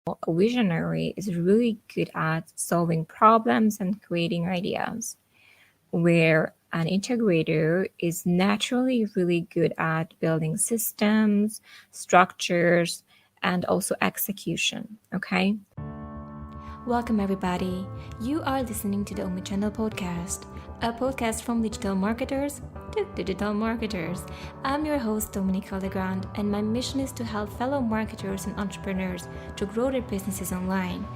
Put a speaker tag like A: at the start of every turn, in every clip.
A: a visionary is really good at solving problems and creating ideas, where an integrator is naturally really good at building systems, structures, and also execution. Okay.
B: Welcome, everybody. You are listening to the Omnichannel Podcast, a podcast from digital marketers to digital marketers. I'm your host, Dominique Legrand, and my mission is to help fellow marketers and entrepreneurs to grow their businesses online.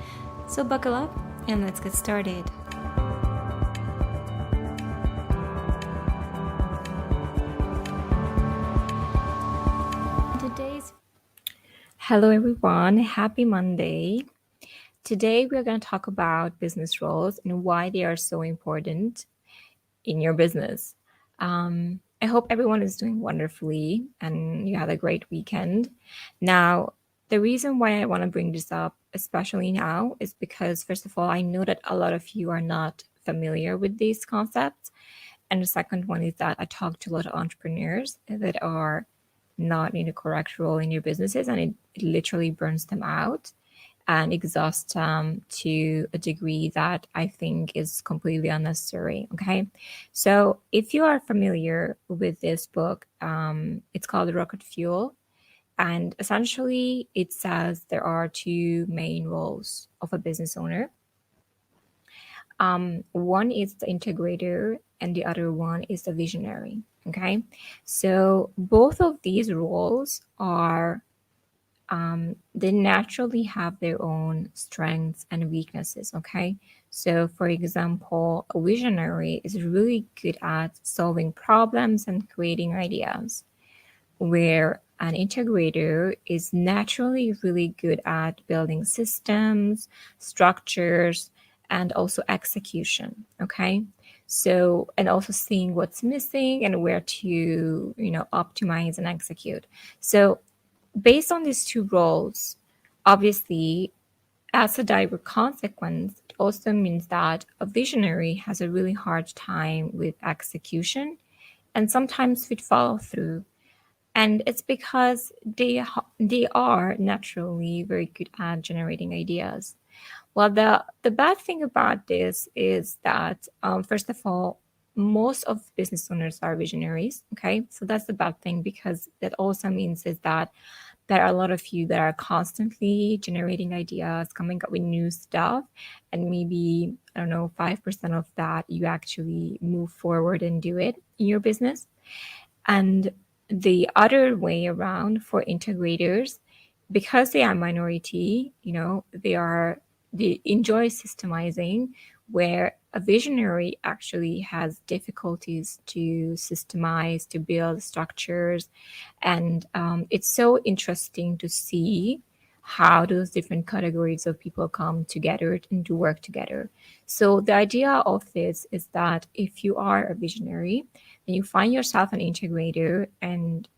B: So buckle up and let's get started.
A: Hello, everyone. Happy Monday. Today, we're going to talk about business roles and why they are so important in your business. I hope everyone is doing wonderfully and you had a great weekend. Now, the reason why I want to bring this up, especially now, is because, first of all, I know that a lot of you are not familiar with these concepts. And the second one is that I talk to a lot of entrepreneurs that are not in the correct role in your businesses, and it literally burns them out and exhausts them to a degree that I think is completely unnecessary. Okay. So if you are familiar with this book, it's called Rocket Fuel. And essentially it says there are two main roles of a business owner. One is the integrator and the other one is the visionary. Okay. So both of these roles are they naturally have their own strengths and weaknesses. Okay. So for example, a visionary is really good at solving problems and creating ideas, where an integrator is naturally really good at building systems, structures, and also execution. Okay. So, and also seeing what's missing and where to, optimize and execute. So based on these two roles, obviously, as a direct consequence, it also means that a visionary has a really hard time with execution and sometimes with follow through. And it's because they are naturally very good at generating ideas. Well, the bad thing about this is that, first of all, most of business owners are visionaries. Okay, so that's the bad thing, because that also means is that there are a lot of you that are constantly generating ideas, coming up with new stuff, and maybe, I don't know, 5% of that you actually move forward and do it in your business. And the other way around for integrators, because they are minority, they enjoy systemizing, where a visionary actually has difficulties to systemize, to build structures. And it's so interesting to see how those different categories of people come together and to work together. So the idea of this is that if you are a visionary and you find yourself an integrator and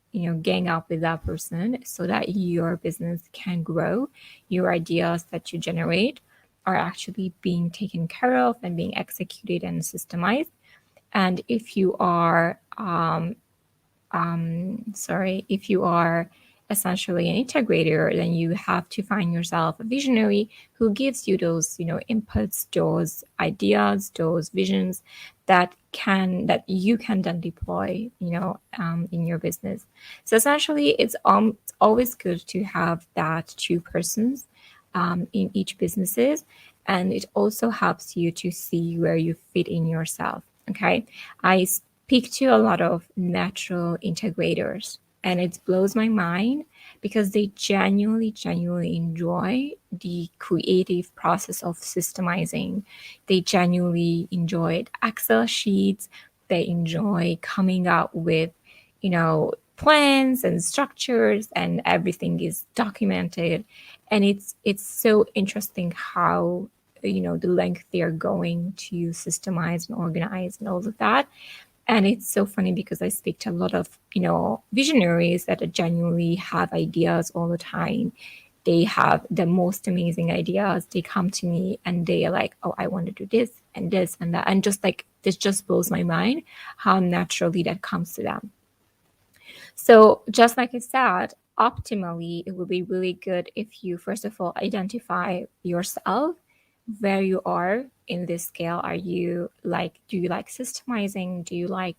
A: gang up with that person so that your business can grow, your ideas that you generate are actually being taken care of and being executed and systemized. And if you are if you are essentially an integrator, then you have to find yourself a visionary who gives you those, inputs, those ideas, those visions that you can then deploy, in your business. So essentially, it's always good to have that two persons in each businesses, and it also helps you to see where you fit in yourself. Okay, I speak to a lot of natural integrators, and it blows my mind because they genuinely enjoy the creative process of systemizing. They genuinely enjoy Excel sheets. They enjoy coming up with, plans and structures, and everything is documented. And it's so interesting how, the length they are going to systemize and organize and all of that. And it's so funny because I speak to a lot of, visionaries that genuinely have ideas all the time. They have the most amazing ideas. They come to me and they are like, oh, I want to do this and this and that. And just like, this just blows my mind how naturally that comes to them. So just like I said, optimally, it would be really good if you first of all identify yourself, where you are in this scale. Are you like, do you like systemizing? Do you like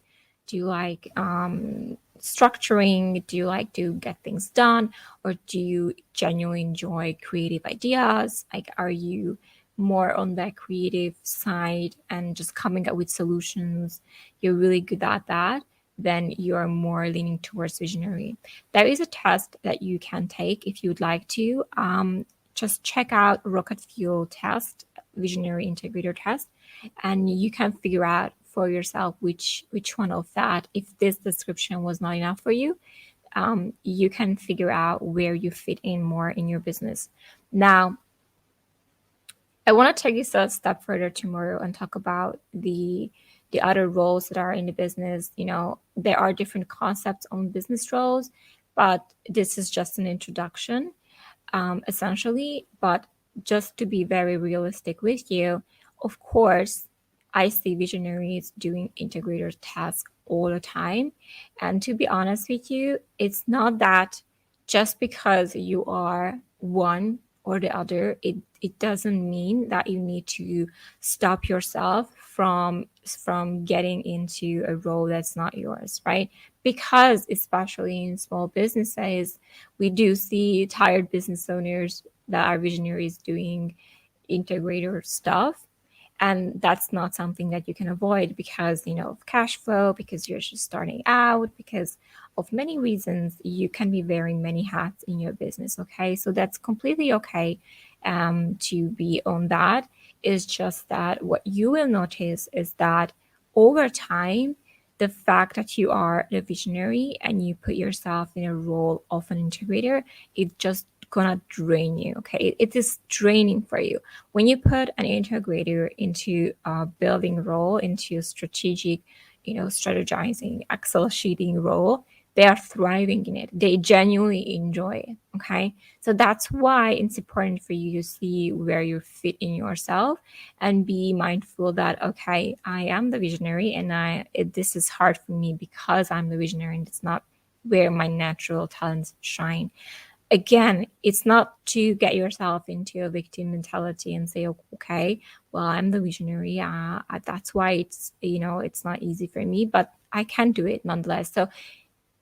A: structuring? Do you like to get things done? Or do you genuinely enjoy creative ideas? Like, are you more on that creative side and just coming up with solutions? You're really good at that. Then you're more leaning towards visionary. There is a test that you can take if you'd like to. Just check out Rocket Fuel test, Visionary Integrator test, and you can figure out for yourself which one of that. If this description was not enough for you, you can figure out where you fit in more in your business. Now, I want to take this a step further tomorrow and talk about the other roles that are in the business. You know, there are different concepts on business roles, but this is just an introduction, essentially. But just to be very realistic with you, of course, I see visionaries doing integrator tasks all the time. And to be honest with you, it's not that just because you are one or the other, it doesn't mean that you need to stop yourself from getting into a role that's not yours, right? Because especially in small businesses, we do see tired business owners that are visionaries doing integrator stuff, and that's not something that you can avoid because, you know, of cash flow, because you're just starting out, because of many reasons. You can be wearing many hats in your business. Okay, so that's completely okay, to be on that. It's just that what you will notice is that over time, the fact that you are a visionary and you put yourself in a role of an integrator, it just gonna drain you. Okay, it is draining for you when you put an integrator into a building role, into a strategic, you know, strategizing, Excel sheeting role. They are thriving in it. They genuinely enjoy it. Okay, so that's why it's important for you to see where you fit in yourself and be mindful that, okay, I am the visionary, and this is hard for me because I'm the visionary, and it's not where my natural talents shine. Again, it's not to get yourself into a victim mentality and say, okay, well, I'm the visionary. That's why it's, you know, it's not easy for me, but I can do it nonetheless. So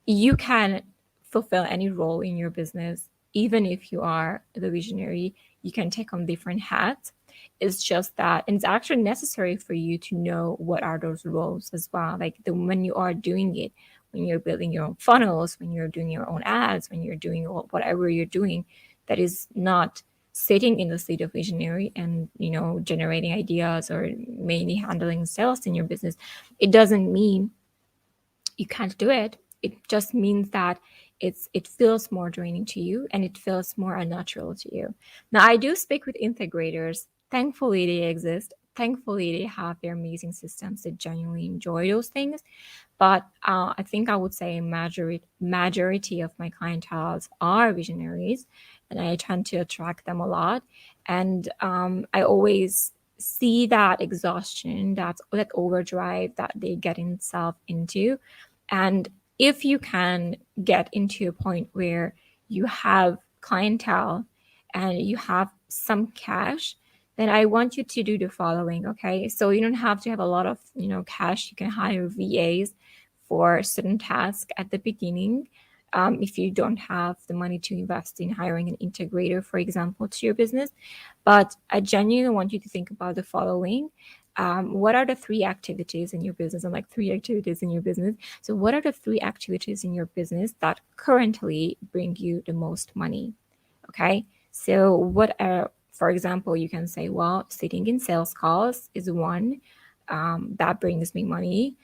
A: you can fulfill any role in your business, even if you are the visionary. You can take on different hats. It's just that, and it's actually necessary for you to know what are those roles as well. Like when you are doing it, when you're building your own funnels, when you're doing your own ads, when you're doing whatever you're doing, that is not sitting in the state of visionary and, you know, generating ideas or mainly handling sales in your business. It doesn't mean you can't do it. It just means that it feels more draining to you and it feels more unnatural to you. Now, I do speak with integrators. Thankfully, they exist. Thankfully, they have their amazing systems that genuinely enjoy those things. But I think I would say majority of my clientele are visionaries, and I tend to attract them a lot. And I always see that exhaustion, that overdrive that they get themselves into. And if you can get into a point where you have clientele and you have some cash, then I want you to do the following. Okay, so you don't have to have a lot of, you know, cash. You can hire VAs for certain tasks at the beginning. If you don't have the money to invest in hiring an integrator, for example, to your business. But I genuinely want you to think about the following. What are the three activities in your business? And like three activities in your business. So what are the three activities in your business that currently bring you the most money? Okay. So what are, for example, you can say, well, sitting in sales calls is one, that brings me money,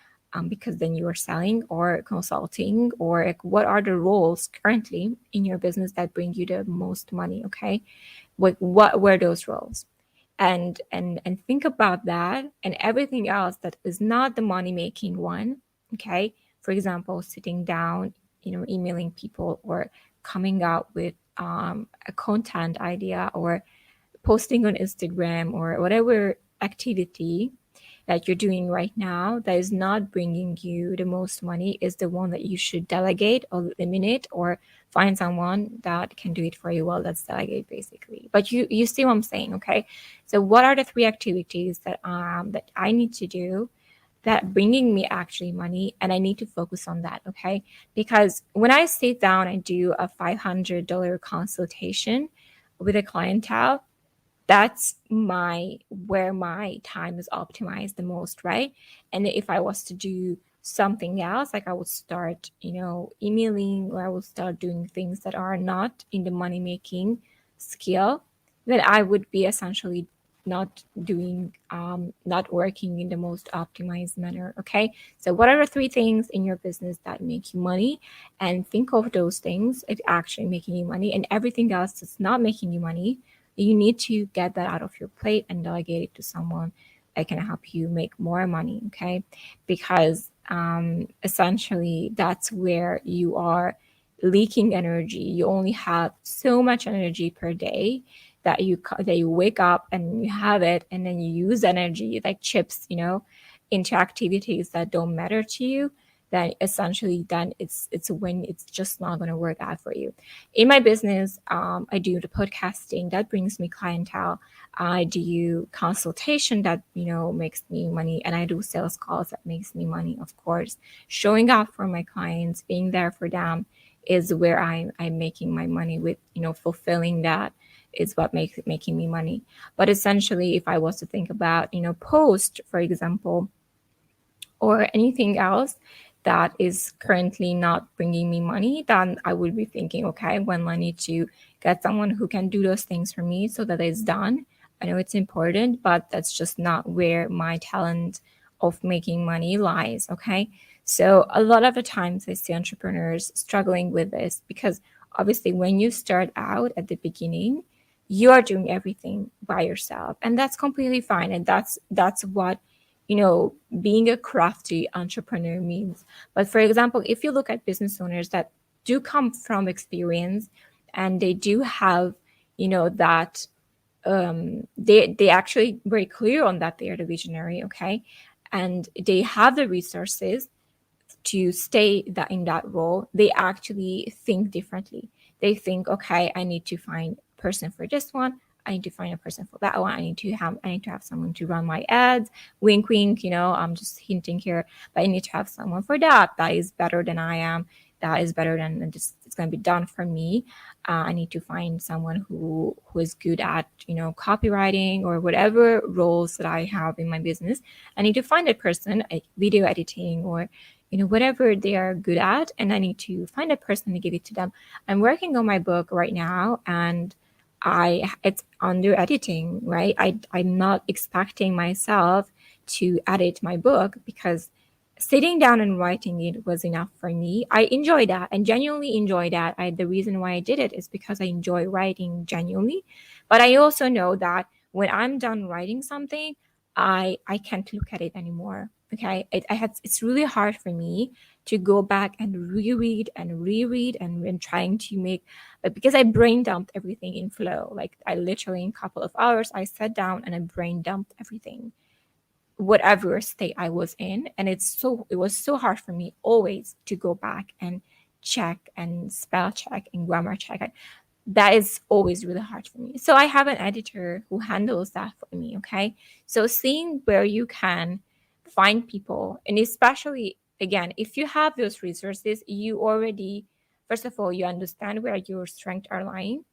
A: because then you are selling or consulting, or like, what are the roles currently in your business that bring you the most money? Okay. What were those roles? And think about that, and everything else that is not the money making one. Okay, for example, sitting down, you know, emailing people, or coming out with a content idea, or posting on Instagram, or whatever activity that you're doing right now that is not bringing you the most money is the one that you should delegate or eliminate or find someone that can do it for you. Well, that's delegate basically. But you see what I'm saying, okay? So what are the three activities that I need to do that bringing me actually money, and I need to focus on that, okay? Because when I sit down and do a $500 consultation with a clientele, that's my where my time is optimized the most, right? And if I was to do something else, like I would start, emailing, or I would start doing things that are not in the money making skill, then I would be essentially not working in the most optimized manner. Okay, so what are the three things in your business that make you money, and think of those things it actually making you money, and everything else that's not making you money, you need to get that out of your plate and delegate it to someone that can help you make more money. Okay, because essentially that's where you are leaking energy. You only have so much energy per day that you wake up and you have it, and then you use energy like chips, into activities that don't matter to you. Then essentially, then it's when it's just not going to work out for you. In my business, I do the podcasting that brings me clientele. I do consultation that makes me money, and I do sales calls that makes me money. Of course, showing up for my clients, being there for them, is where I'm making my money with, fulfilling that is what makes it making me money. But essentially, if I was to think about, post, for example, or anything else that is currently not bringing me money, then I would be thinking, okay, when I need to get someone who can do those things for me so that it's done. I know it's important, but that's just not where my talent of making money lies. Okay. So a lot of the times I see entrepreneurs struggling with this because obviously when you start out at the beginning, you are doing everything by yourself, and that's completely fine. And that's what being a crafty entrepreneur means. But for example, if you look at business owners that do come from experience, and they do have, that they actually very clear on that they are the visionary, okay, and they have the resources to stay in that role, they actually think differently. They think, okay, I need to find a person for this one. I need to find a person for that one. I need to have someone to run my ads. Wink, wink. I'm just hinting here, but I need to have someone for that. That is better than I am. That is better than just it's going to be done for me. I need to find someone who is good at copywriting or whatever roles that I have in my business. I need to find a person, video editing, or whatever they are good at, and I need to find a person to give it to them. I'm working on my book right now, and it's under editing, right? I'm not expecting myself to edit my book because sitting down and writing it was enough for me. I enjoy that and genuinely enjoy that. The reason why I did it is because I enjoy writing genuinely. But I also know that when I'm done writing something, I can't look at it anymore. Okay, it's really hard for me to go back and reread and reread and trying to make, but because I brain dumped everything in flow, like I literally in a couple of hours I sat down and I brain dumped everything, whatever state I was in. And it was so hard for me always to go back and check and spell check and grammar check. That is always really hard for me. So I have an editor who handles that for me. Okay. So seeing where you can find people, and especially again, if you have those resources, you already, first of all, you understand where your strengths are lying,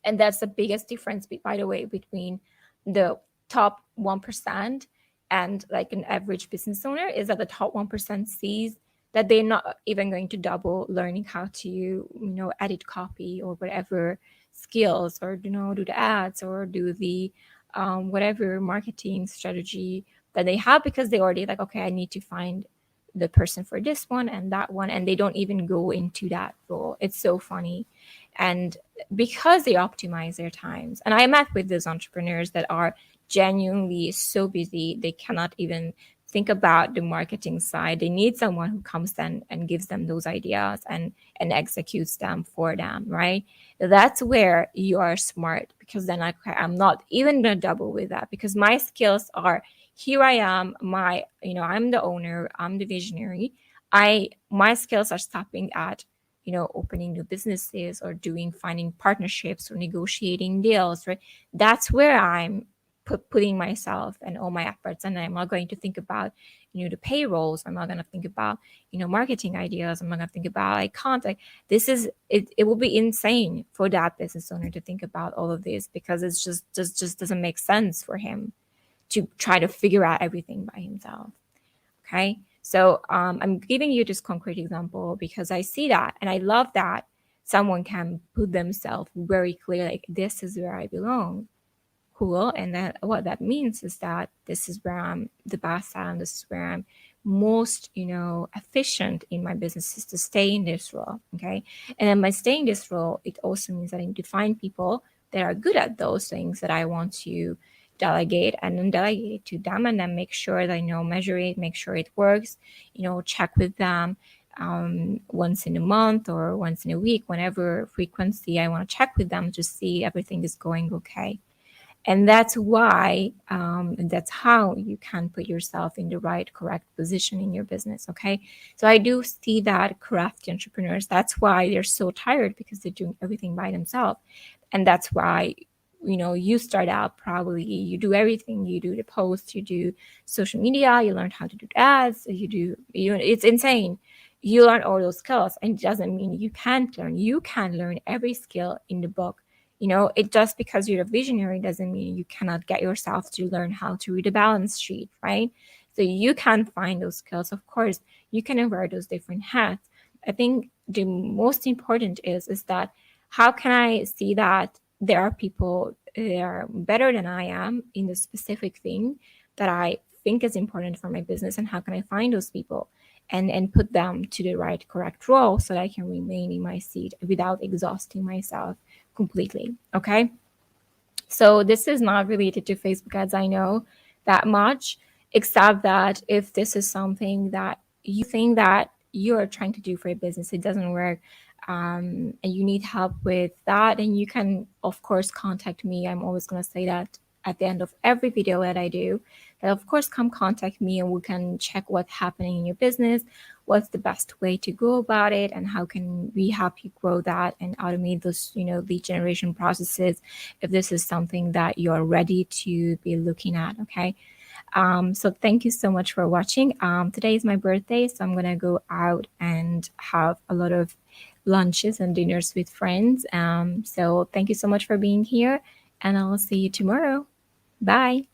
A: and that's the biggest difference, by the way, between the top 1% and like an average business owner, is that the top 1% sees that they're not even going to double learning how to edit copy or whatever skills, or do the ads or do the whatever marketing strategy that they have, because they already like, okay, I need to find the person for this one and that one, and they don't even go into that role. It's so funny. And because they optimize their times, and I met with those entrepreneurs that are genuinely so busy they cannot even think about the marketing side. They need someone who comes then and gives them those ideas and executes them for them, right? That's where you are smart, because then I'm not even gonna double with that, because my skills are, here I am, I'm the owner, I'm the visionary. My skills are stopping at opening new businesses or finding partnerships or negotiating deals, right? That's where I'm putting myself and all my efforts, and I'm not going to think about the payrolls. I'm not going to think about marketing ideas. I'm not going to think about like contact. This is it. It will be insane for that business owner to think about all of this, because it's just doesn't make sense for him to try to figure out everything by himself. Okay. So I'm giving you this concrete example because I see that and I love that someone can put themselves very clear, like, this is where I belong. Cool. And that what that means is that this is where I'm the best at, and this is where I'm most, efficient in my business, is to stay in this role. Okay. And then by staying in this role, it also means that I need to find people that are good at those things that I want to delegate, and then delegate it to them, and then make sure that measure it, make sure it works, check with them once in a month or once in a week, whenever frequency I want to check with them to see everything is going okay. And that's why, that's how you can put yourself in the right, correct position in your business. Okay. So I do see that crafty entrepreneurs, that's why they're so tired, because they're doing everything by themselves. And that's why, you start out, probably you do everything. You do the posts, you do social media, you learn how to do ads, it's insane. You learn all those skills, and it doesn't mean you can't learn. You can learn every skill in the book. It just because you're a visionary doesn't mean you cannot get yourself to learn how to read a balance sheet, right? So you can find those skills. Of course, you can wear those different hats. I think the most important is that how can I see that there are people that are better than I am in the specific thing that I think is important for my business, and how can I find those people and put them to the right, correct role so that I can remain in my seat without exhausting myself completely. Okay. So this is not related to Facebook ads, I know that much, except that if this is something that you think that you're trying to do for your business, it doesn't work, and you need help with that, and you can, of course, contact me. I'm always going to say that at the end of every video that I do, that of course come contact me and we can check what's happening in your business, what's the best way to go about it, and how can we help you grow that and automate those, lead generation processes, if this is something that you're ready to be looking at. Okay. So thank you so much for watching. Today is my birthday, so I'm gonna go out and have a lot of lunches and dinners with friends. So thank you so much for being here, and I'll see you tomorrow. Bye.